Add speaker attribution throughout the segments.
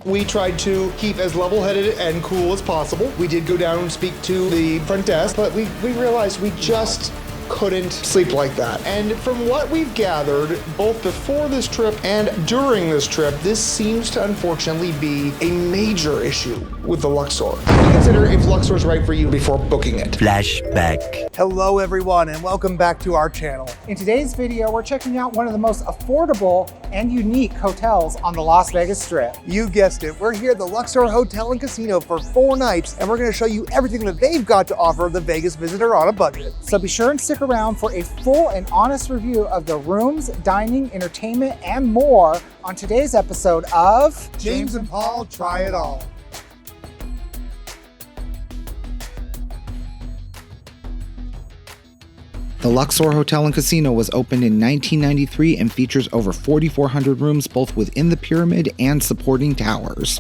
Speaker 1: We tried to keep as level-headed and cool as possible. We did go down and speak to the front desk, but we realized we just couldn't sleep like that. And from what we've gathered, both before this trip and during this trip, this seems to unfortunately be a major issue with the Luxor. Consider if Luxor is right for you before booking it.
Speaker 2: Flashback.
Speaker 3: Hello everyone and welcome back to our channel.
Speaker 4: In today's video, we're checking out one of the most affordable and unique hotels on the Las Vegas Strip.
Speaker 3: You guessed it, we're here at the Luxor Hotel and Casino for 4 nights and we're going to show you everything that they've got to offer the Vegas visitor on a budget.
Speaker 4: So be sure and stick around for a full and honest review of the rooms, dining, entertainment, and more on today's episode of
Speaker 3: James and Paul Try It All.
Speaker 5: The Luxor Hotel and Casino was opened in 1993 and features over 4,400 rooms both within the pyramid and supporting towers.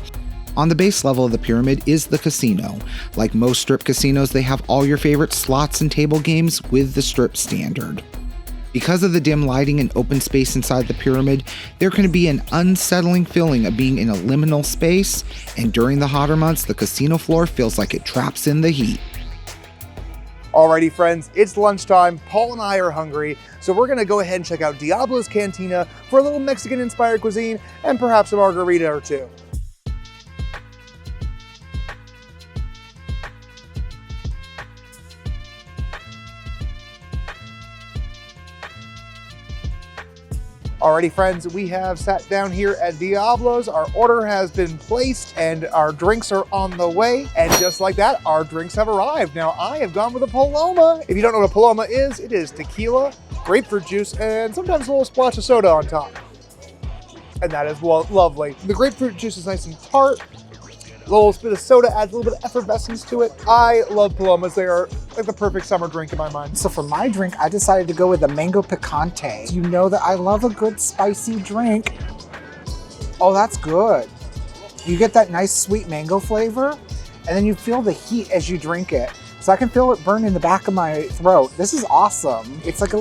Speaker 5: On the base level of the pyramid is the casino. Like most strip casinos, they have all your favorite slots and table games with the strip standard. Because of the dim lighting and open space inside the pyramid, there can be an unsettling feeling of being in a liminal space, and during the hotter months, the casino floor feels like it traps in the heat.
Speaker 3: Alrighty friends, it's lunchtime. Paul and I are hungry, so we're gonna go ahead and check out Diablo's Cantina for a little Mexican-inspired cuisine and perhaps a margarita or two. Alrighty friends, we have sat down here at Diablo's. Our order has been placed and our drinks are on the way. And just like that, our drinks have arrived. Now I have gone with a Paloma. If you don't know what a Paloma is, it is tequila, grapefruit juice, and sometimes a little splash of soda on top. And that is lovely. The grapefruit juice is nice and tart. A little bit of soda adds a little bit of effervescence to it. I love Palomas. They are like the perfect summer drink in my mind.
Speaker 4: So for my drink, I decided to go with the mango picante. You know that I love a good spicy drink. Oh, that's good. You get that nice sweet mango flavor, and then you feel the heat as you drink it. So I can feel it burn in the back of my throat. This is awesome. It's like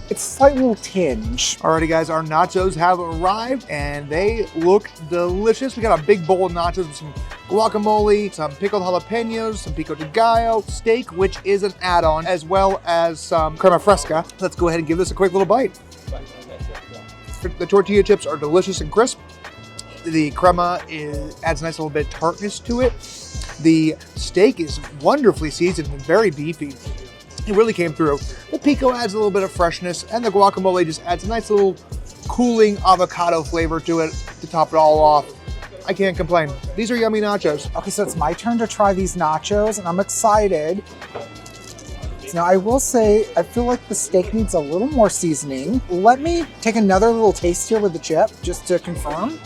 Speaker 4: it's a slight little tinge.
Speaker 3: Alrighty guys, our nachos have arrived and they look delicious. We got a big bowl of nachos with some guacamole, some pickled jalapenos, some pico de gallo, steak, which is an add-on, as well as some crema fresca. Let's go ahead and give this a quick little bite. The tortilla chips are delicious and crisp. The crema adds a nice little bit of tartness to it. The steak is wonderfully seasoned and very beefy. It really came through. The pico adds a little bit of freshness, and the guacamole just adds a nice little cooling avocado flavor to it to top it all off. I can't complain. These are yummy nachos.
Speaker 4: Okay, so it's my turn to try these nachos, and I'm excited. Now, I will say, I feel like the steak needs a little more seasoning. Let me take another little taste here with the chip, just to confirm.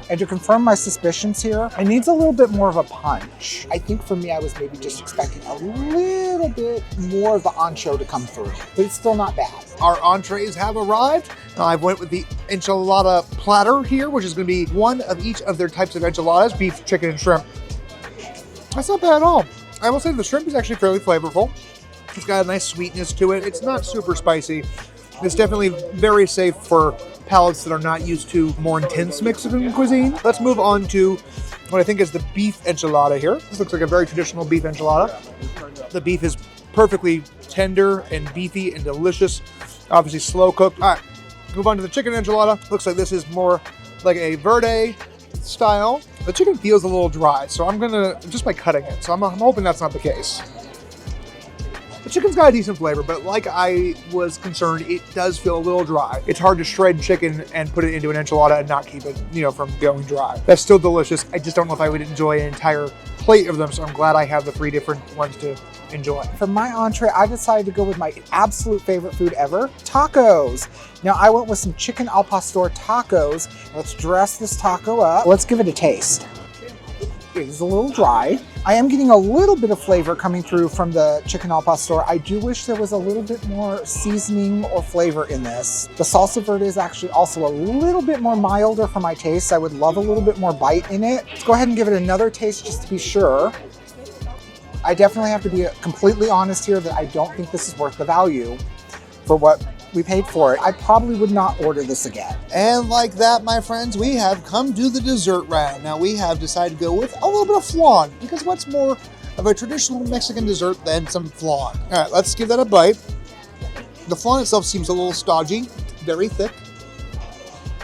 Speaker 4: And to confirm my suspicions here, it needs a little bit more of a punch. I think for me, I was maybe just expecting a little bit more of the ancho to come through, but it's still not bad.
Speaker 3: Our entrees have arrived. I've went with the enchilada platter here, which is gonna be one of each of their types of enchiladas, beef, chicken, and shrimp. That's not bad at all. I will say the shrimp is actually fairly flavorful. It's got a nice sweetness to it. It's not super spicy. It's definitely very safe for palates that are not used to more intense Mexican cuisine. Let's move on to what I think is the beef enchilada here. This looks like a very traditional beef enchilada. The beef is perfectly tender and beefy and delicious. Obviously slow cooked. All right, move on to the chicken enchilada. Looks like this is more like a verde style. The chicken feels a little dry, so I'm gonna, just by cutting it, so I'm hoping that's not the case. The chicken's got a decent flavor, but like I was concerned, it does feel a little dry. It's hard to shred chicken and put it into an enchilada and not keep it, from going dry. That's still delicious. I just don't know if I would enjoy an entire plate of them, so I'm glad I have the 3 different ones to enjoy.
Speaker 4: For my entree, I decided to go with my absolute favorite food ever, tacos. Now, I went with some chicken al pastor tacos. Let's dress this taco up. Let's give it a taste. It is a little dry. I am getting a little bit of flavor coming through from the chicken al pastor. I do wish there was a little bit more seasoning or flavor in this. The salsa verde is actually also a little bit more milder for my taste. I would love a little bit more bite in it. Let's go ahead and give it another taste just to be sure. I definitely have to be completely honest here that I don't think this is worth the value for what We paid for it. I probably would not order this again.
Speaker 3: And like that, my friends, we have come to the dessert round. Now we have decided to go with a little bit of flan, because what's more of a traditional Mexican dessert than some flan? All right, let's give that a bite. The flan itself seems a little stodgy, very thick.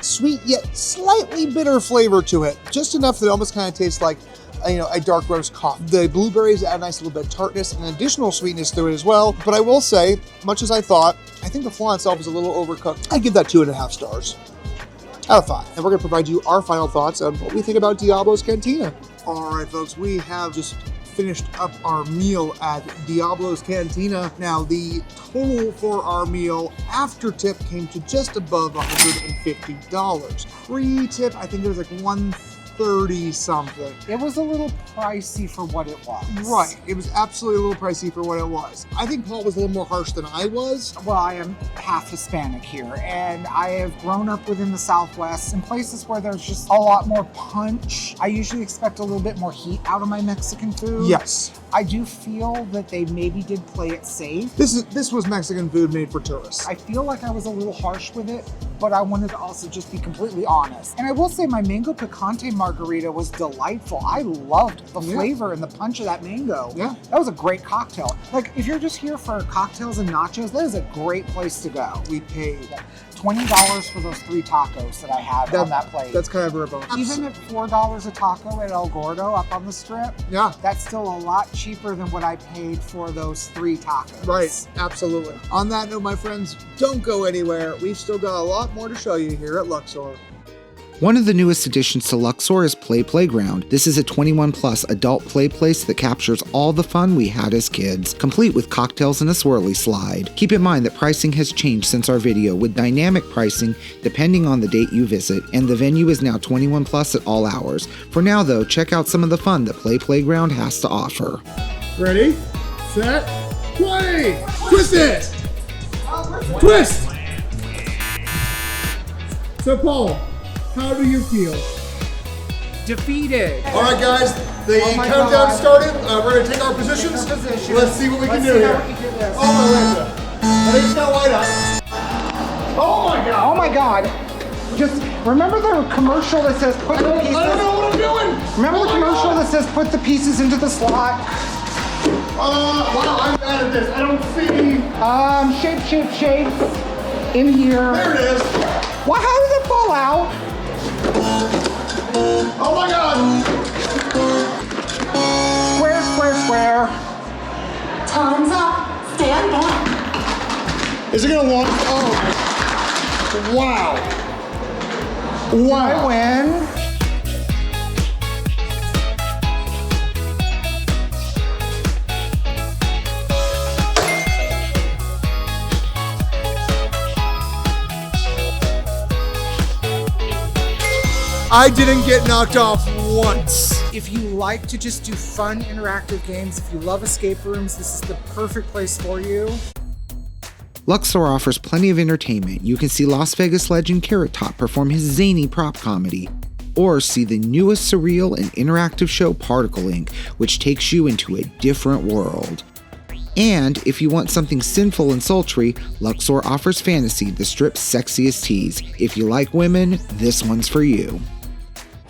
Speaker 3: Sweet yet slightly bitter flavor to it. Just enough that it almost kind of tastes like a dark roast coffee. The blueberries add a nice little bit of tartness and additional sweetness to it as well. But I will say, much as I thought, I think the flan itself is a little overcooked. I give that 2.5 stars out of 5. And we're gonna provide you our final thoughts on what we think about Diablo's Cantina. All right, folks, we have just finished up our meal at Diablo's Cantina. Now, the total for our meal after tip came to just above $150. Pre-tip, I think it was like $130 something.
Speaker 4: It was a little pricey for what it was.
Speaker 3: Right, it was absolutely a little pricey for what it was. I think Paul was a little more harsh than I was.
Speaker 4: Well, I am half Hispanic here, and I have grown up within the Southwest in places where there's just a lot more punch. I usually expect a little bit more heat out of my Mexican food.
Speaker 3: Yes.
Speaker 4: I do feel that they maybe did play it safe.
Speaker 3: This was Mexican food made for tourists.
Speaker 4: I feel like I was a little harsh with it, but I wanted to also just be completely honest. And I will say my mango picante margarita was delightful. I loved the flavor and the punch of that mango.
Speaker 3: Yeah.
Speaker 4: That was a great cocktail. Like, if you're just here for cocktails and nachos, that is a great place to go.
Speaker 3: We paid
Speaker 4: $20 for those 3 tacos that I had on that plate.
Speaker 3: That's kind of a rip-off.
Speaker 4: Even at $4 a taco at El Gordo up on the strip,
Speaker 3: Yeah.
Speaker 4: that's still a lot cheaper than what I paid for those 3 tacos.
Speaker 3: Right, absolutely. On that note, my friends, don't go anywhere. We've still got a lot more to show you here at Luxor.
Speaker 5: One of the newest additions to Luxor is Play Playground. This is a 21+ adult play place that captures all the fun we had as kids, complete with cocktails and a swirly slide. Keep in mind that pricing has changed since our video, with dynamic pricing depending on the date you visit, and the venue is now 21+ at all hours. For now though, check out some of the fun that Play Playground has to offer.
Speaker 3: Ready, set, play! Twist it! Twist! So Paul, how do you feel?
Speaker 4: Defeated.
Speaker 3: All right, guys, the countdown
Speaker 4: God.
Speaker 3: started. We're gonna take our positions. Let's see what we can do here. Oh my God! I think it's gonna light up. Oh my God!
Speaker 4: Oh my God. Just remember the commercial that says put the pieces.
Speaker 3: I don't know what I'm doing.
Speaker 4: Remember the commercial that says put the pieces into the slot?
Speaker 3: Wow, I'm bad at this. I don't see.
Speaker 4: Shape. In here.
Speaker 3: There it is.
Speaker 4: Why? How does it fall out?
Speaker 3: Oh my God!
Speaker 4: Square.
Speaker 2: Time's up. Stand back.
Speaker 3: Is it gonna launch? Oh! Wow!
Speaker 4: I win.
Speaker 3: I didn't get knocked off once.
Speaker 4: If you like to just do fun interactive games, if you love escape rooms, this is the perfect place for you.
Speaker 5: Luxor offers plenty of entertainment. You can see Las Vegas legend Carrot Top perform his zany prop comedy, or see the newest surreal and interactive show Particle Inc., which takes you into a different world. And if you want something sinful and sultry, Luxor offers Fantasy, the strip's sexiest tease. If you like women, this one's for you.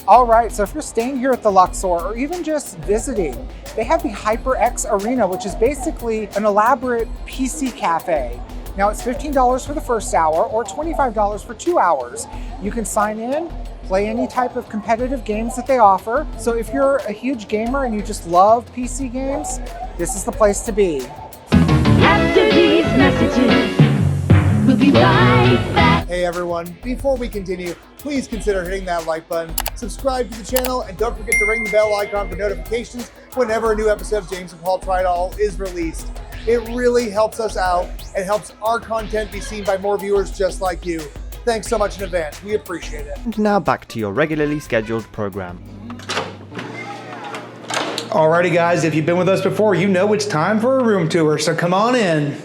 Speaker 4: All right, so if you're staying here at the Luxor or even just visiting, they have the HyperX Arena, which is basically an elaborate PC cafe. Now it's $15 for the first hour or $25 for 2 hours. You can sign in, play any type of competitive games that they offer. So if you're a huge gamer and you just love PC games, this is the place to be.
Speaker 2: After these messages, we'll be right back.
Speaker 3: Hey everyone, before we continue, please consider hitting that like button, subscribe to the channel, and don't forget to ring the bell icon for notifications whenever a new episode of James and Paul Try It All is released. It really helps us out and helps our content be seen by more viewers just like you. Thanks so much in advance. We appreciate it.
Speaker 6: And now back to your regularly scheduled program.
Speaker 7: Alrighty guys, if you've been with us before, you know it's time for a room tour, so come on in.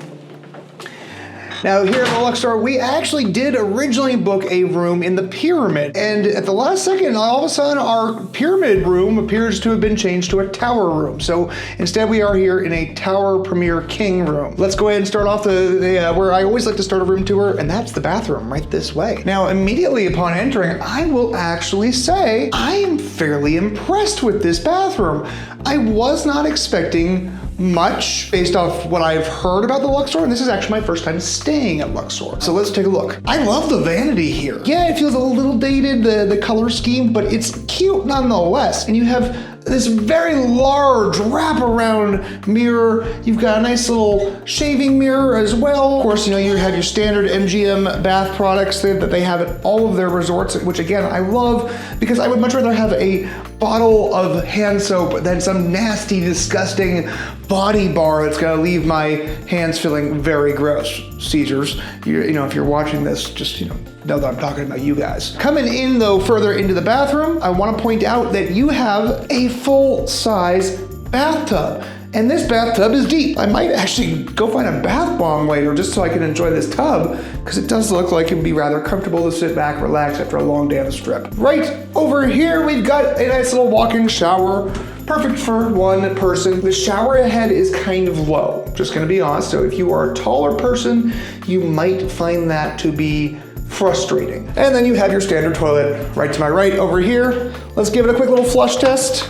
Speaker 1: Now here at the Luxor, we actually did originally book a room in the pyramid. And at the last second, all of a sudden our pyramid room appears to have been changed to a tower room. So instead we are here in a Tower Premier King room. Let's go ahead and start off where I always like to start a room tour, and that's the bathroom right this way. Now immediately upon entering, I will actually say I am fairly impressed with this bathroom. I was not expecting much based off what I've heard about the Luxor, and this is actually my first time staying at Luxor. So let's take a look. I love the vanity here. Yeah, it feels a little dated, the color scheme, but it's cute nonetheless. And you have this very large wraparound mirror. You've got a nice little shaving mirror as well. Of course, you know, you have your standard MGM bath products that they have at all of their resorts, which again, I love because I would much rather have a bottle of hand soap than some nasty, disgusting body bar that's gonna leave my hands feeling very gross. Caesars, you know, if you're watching this, just, know that I'm talking about you guys. Coming in though, further into the bathroom, I wanna point out that you have a full-size bathtub. And this bathtub is deep. I might actually go find a bath bomb later just so I can enjoy this tub, because it does look like it would be rather comfortable to sit back, relax after a long day on the strip. Right over here, we've got a nice little walk-in shower, perfect for one person. The shower head is kind of low, just gonna be honest. So if you are a taller person, you might find that to be frustrating. And then you have your standard toilet right to my right over here. Let's give it a quick little flush test.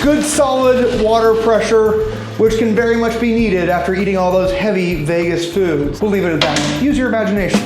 Speaker 1: Good solid water pressure, which can very much be needed after eating all those heavy Vegas foods. We'll leave it at that. Use your imagination.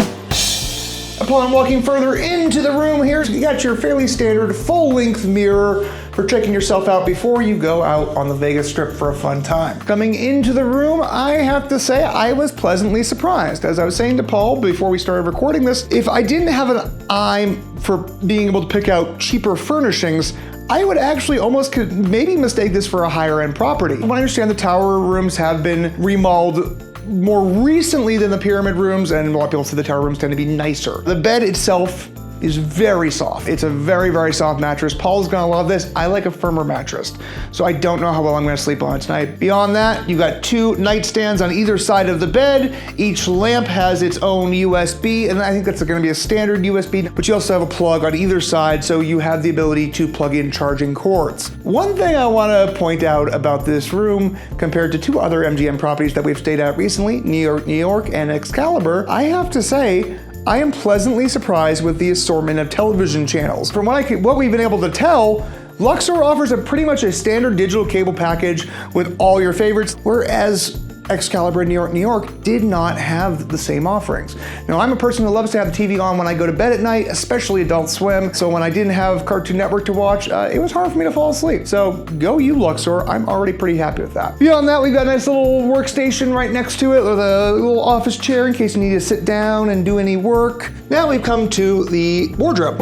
Speaker 1: Upon walking further into the room here, you got your fairly standard full-length mirror for checking yourself out before you go out on the Vegas Strip for a fun time. Coming into the room, I have to say I was pleasantly surprised. As I was saying to Paul before we started recording this, if I didn't have an eye for being able to pick out cheaper furnishings, I would actually almost could maybe mistake this for a higher end property. When I understand the tower rooms have been remodeled more recently than the pyramid rooms, and a lot of people say the tower rooms tend to be nicer. The bed itself is very soft. It's a very, very soft mattress. Paul's gonna love this. I like a firmer mattress, so I don't know how well I'm gonna sleep on it tonight. Beyond that, you got two nightstands on either side of the bed. Each lamp has its own USB, and I think that's gonna be a standard USB, but you also have a plug on either side, so you have the ability to plug in charging cords. One thing I wanna point out about this room, compared to two other MGM properties that we've stayed at recently, New York, and Excalibur, I have to say, I am pleasantly surprised with the assortment of television channels. From what we've been able to tell, Luxor offers pretty much a standard digital cable package with all your favorites, whereas Excalibur in New York did not have the same offerings. Now, I'm a person who loves to have the TV on when I go to bed at night, especially Adult Swim, so when I didn't have Cartoon Network to watch, it was hard for me to fall asleep. So go you, Luxor. I'm already pretty happy with that. Beyond that, we've got a nice little workstation right next to it with a little office chair in case you need to sit down and do any work. Now we've come to the wardrobe.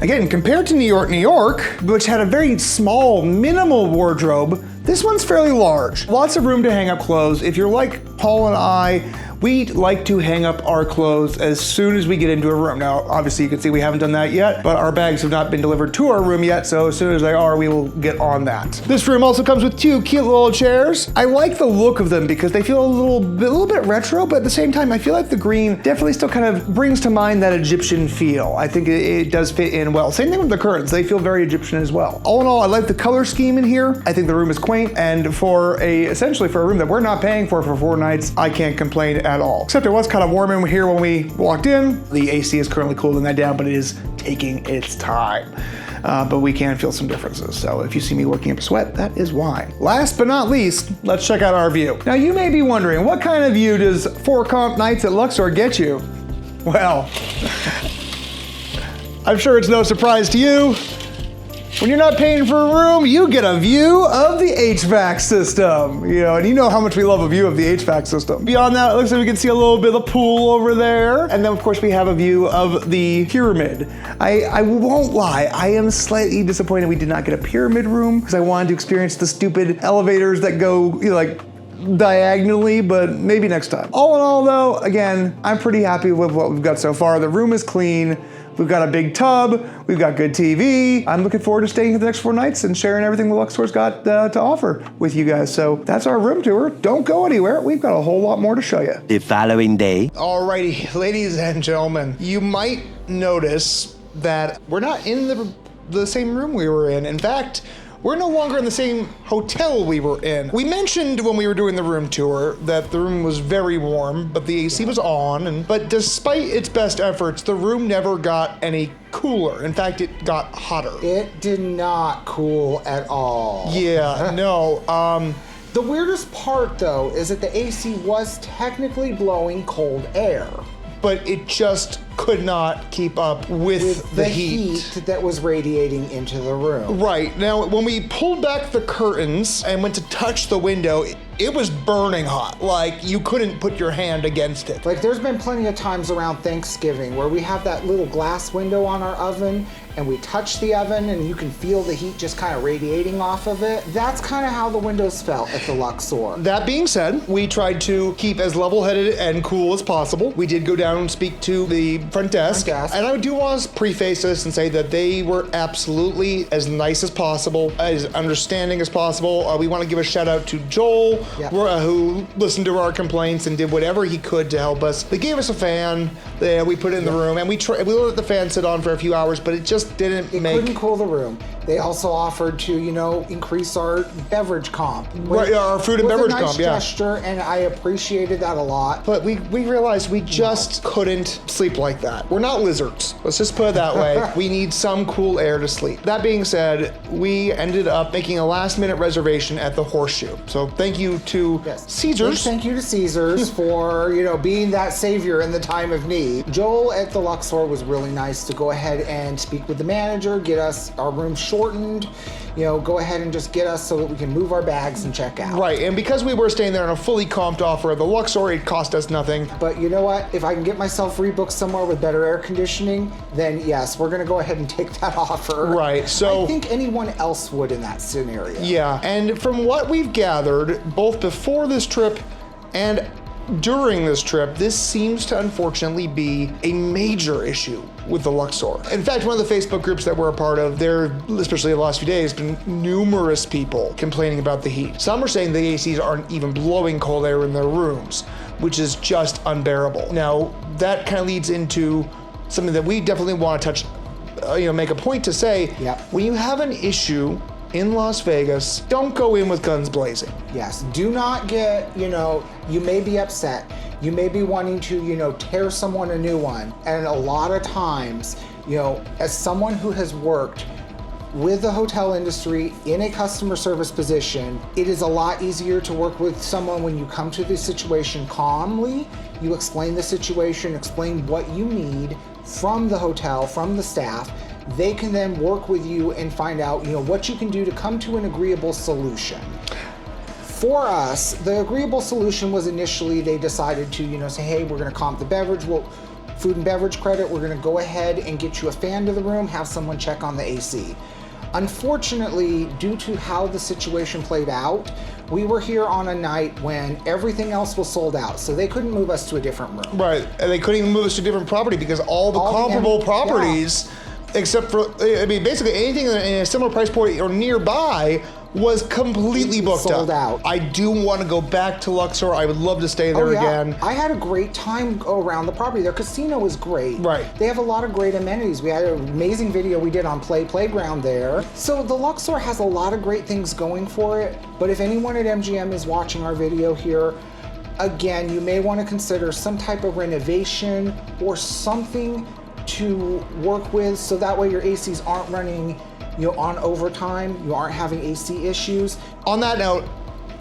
Speaker 1: Again, compared to New York, which had a very small, minimal wardrobe, this one's fairly large. Lots of room to hang up clothes. If you're like Paul and I, we like to hang up our clothes as soon as we get into a room. Now, obviously you can see we haven't done that yet, but our bags have not been delivered to our room yet, so as soon as they are, we will get on that. This room also comes with two cute little chairs. I like the look of them because they feel a little bit retro, but at the same time, I feel like the green definitely still kind of brings to mind that Egyptian feel. I think it does fit in well. Same thing with the curtains. They feel very Egyptian as well. All in all, I like the color scheme in here. I think the room is quaint, and essentially for a room that we're not paying for 4 nights, I can't complain at all. Except it was kind of warm in here when we walked in. The AC is currently cooling that down, but it is taking its time. But we can feel some differences. So if you see me working up a sweat, that is why. Last but not least, let's check out our view. Now you may be wondering, what kind of view does 4 comp nights at Luxor get you? Well, I'm sure it's no surprise to you. When you're not paying for a room, you get a view of the HVAC system. And you know how much we love a view of the HVAC system. Beyond that, it looks like we can see a little bit of the pool over there. And then of course we have a view of the pyramid. I won't lie, I am slightly disappointed we did not get a pyramid room because I wanted to experience the stupid elevators that go, like
Speaker 7: diagonally, but maybe next time. All in all though, again, I'm pretty happy with what we've got so far. The room is clean. We've got a big tub, we've got good TV. I'm looking forward to staying here the next 4 nights and sharing everything the Luxor's got to offer with you guys. So that's our room tour. Don't go anywhere. We've got a whole lot more to show you.
Speaker 8: The following day.
Speaker 1: Alrighty, ladies and gentlemen, you might notice that we're not in the same room we were in. In fact, we're no longer in the same hotel we were in. We mentioned when we were doing the room tour that the room was very warm, but the AC was on. But despite its best efforts, the room never got any cooler. In fact, it got hotter.
Speaker 4: It did not cool at all.
Speaker 1: Yeah, no.
Speaker 4: The weirdest part, though, is that the AC was technically blowing cold air.
Speaker 1: But it just could not keep up with the heat
Speaker 4: that was radiating into the room.
Speaker 1: Right. Now, when we pulled back the curtains and went to touch the window, it was burning hot. Like, you couldn't put your hand against it.
Speaker 4: Like, there's been plenty of times around Thanksgiving where we have that little glass window on our oven and we touch the oven and you can feel the heat just kind of radiating off of it. That's kind of how the windows felt at the Luxor.
Speaker 1: That being said, we tried to keep as level-headed and cool as possible. We did go down and speak to the front desk. And I do want to preface this and say that they were absolutely as nice as possible, as understanding as possible. We want to give a shout out to Joel, who listened to our complaints and did whatever he could to help us. They gave us a fan that we put in the room, and we let the fan sit on for a few hours, but it just didn't
Speaker 4: It couldn't cool the room. They also offered to, increase our beverage comp.
Speaker 1: Right, our food and beverage comp, yeah.
Speaker 4: It was a nice gesture, and I appreciated that a lot.
Speaker 1: But we realized we just couldn't sleep like that. We're not lizards. Let's just put it that way. We need some cool air to sleep. That being said, we ended up making a last-minute reservation at the Horseshoe. So thank you to Caesars.
Speaker 4: Thank you to Caesars for, being that savior in the time of need. Joel at the Luxor was really nice to go ahead and speak with the manager, get us our room shortened, go ahead and just get us so that we can move our bags and check out.
Speaker 1: Right, and because we were staying there on a fully comped offer at the Luxor, it cost us nothing.
Speaker 4: But you know what? If I can get myself rebooked somewhere with better air conditioning, then yes, we're gonna go ahead and take that offer.
Speaker 1: Right, so
Speaker 4: I think anyone else would in that scenario.
Speaker 1: Yeah, and from what we've gathered, both before this trip and during this trip, this seems to unfortunately be a major issue with the Luxor. In fact, one of the Facebook groups that we're a part of, there, especially the last few days, been numerous people complaining about the heat. Some are saying the ACs aren't even blowing cold air in their rooms, which is just unbearable. Now, that kind of leads into something that we definitely want to touch, make a point to say, when you have an issue in Las Vegas, don't go in with guns blazing.
Speaker 4: Yes, do not get, you may be upset. You may be wanting to, tear someone a new one. And a lot of times, as someone who has worked with the hotel industry in a customer service position, it is a lot easier to work with someone when you come to the situation calmly. You explain the situation, explain what you need from the hotel, from the staff. They can then work with you and find out, what you can do to come to an agreeable solution. For us, the agreeable solution was initially they decided to, say, hey, we're gonna comp the beverage, food and beverage credit, we're gonna go ahead and get you a fan to the room, have someone check on the AC. Unfortunately, due to how the situation played out, we were here on a night when everything else was sold out, so they couldn't move us to a different room.
Speaker 1: Right, and they couldn't even move us to a different property because all the comparable properties, except for, basically anything in a similar price point or nearby was completely booked up.
Speaker 4: Sold out.
Speaker 1: I do want to go back to Luxor. I would love to stay there again.
Speaker 4: I had a great time around the property. Their casino is great.
Speaker 1: Right.
Speaker 4: They have a lot of great amenities. We had an amazing video we did on Playground there. So the Luxor has a lot of great things going for it, but if anyone at MGM is watching our video here, again, you may want to consider some type of renovation or something to work with so that way your ACs aren't running on overtime, you aren't having AC issues.
Speaker 1: On that note,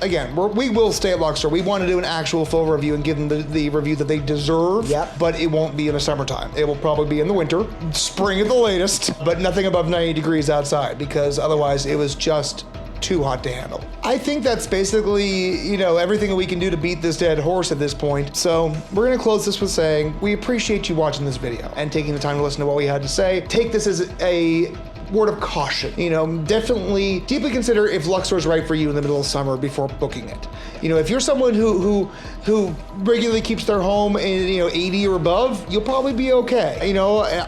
Speaker 1: again, we will stay at Luxor. We want to do an actual full review and give them the review that they deserve, but it won't be in the summertime. It will probably be in the winter, spring at the latest, but nothing above 90 degrees outside because otherwise it was just too hot to handle. I think that's basically, everything that we can do to beat this dead horse at this point. So we're gonna close this with saying, we appreciate you watching this video and taking the time to listen to what we had to say. Take this as a word of caution. You know, definitely deeply consider if Luxor is right for you in the middle of summer before booking it. You know, if you're someone who regularly keeps their home in 80 or above, you'll probably be okay. You know,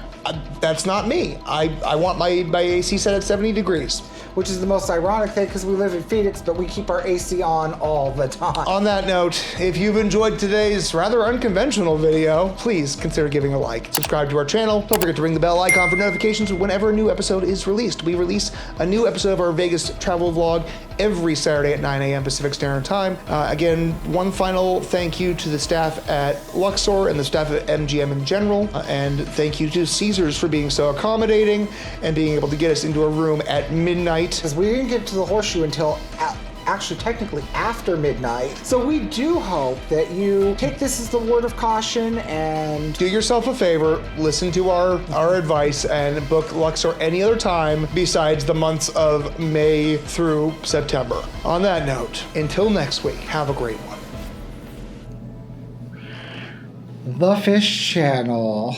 Speaker 1: that's not me. I want my AC set at 70 degrees.
Speaker 4: Which is the most ironic thing because we live in Phoenix, but we keep our AC on all the time.
Speaker 1: On that note, if you've enjoyed today's rather unconventional video, please consider giving a like. Subscribe to our channel. Don't forget to ring the bell icon for notifications whenever a new episode is released. We release a new episode of our Vegas travel vlog every Saturday at 9 a.m. Pacific Standard Time. Again, one final thank you to the staff at Luxor and the staff at MGM in general. And thank you to Caesars for being so accommodating and being able to get us into a room at midnight.
Speaker 4: Because we didn't get to the Horseshoe until actually technically after midnight. So we do hope that you take this as the word of caution and
Speaker 1: do yourself a favor, listen to our advice and book Luxor any other time besides the months of May through September. On that note, until next week, have a great one.
Speaker 5: The Fish Channel.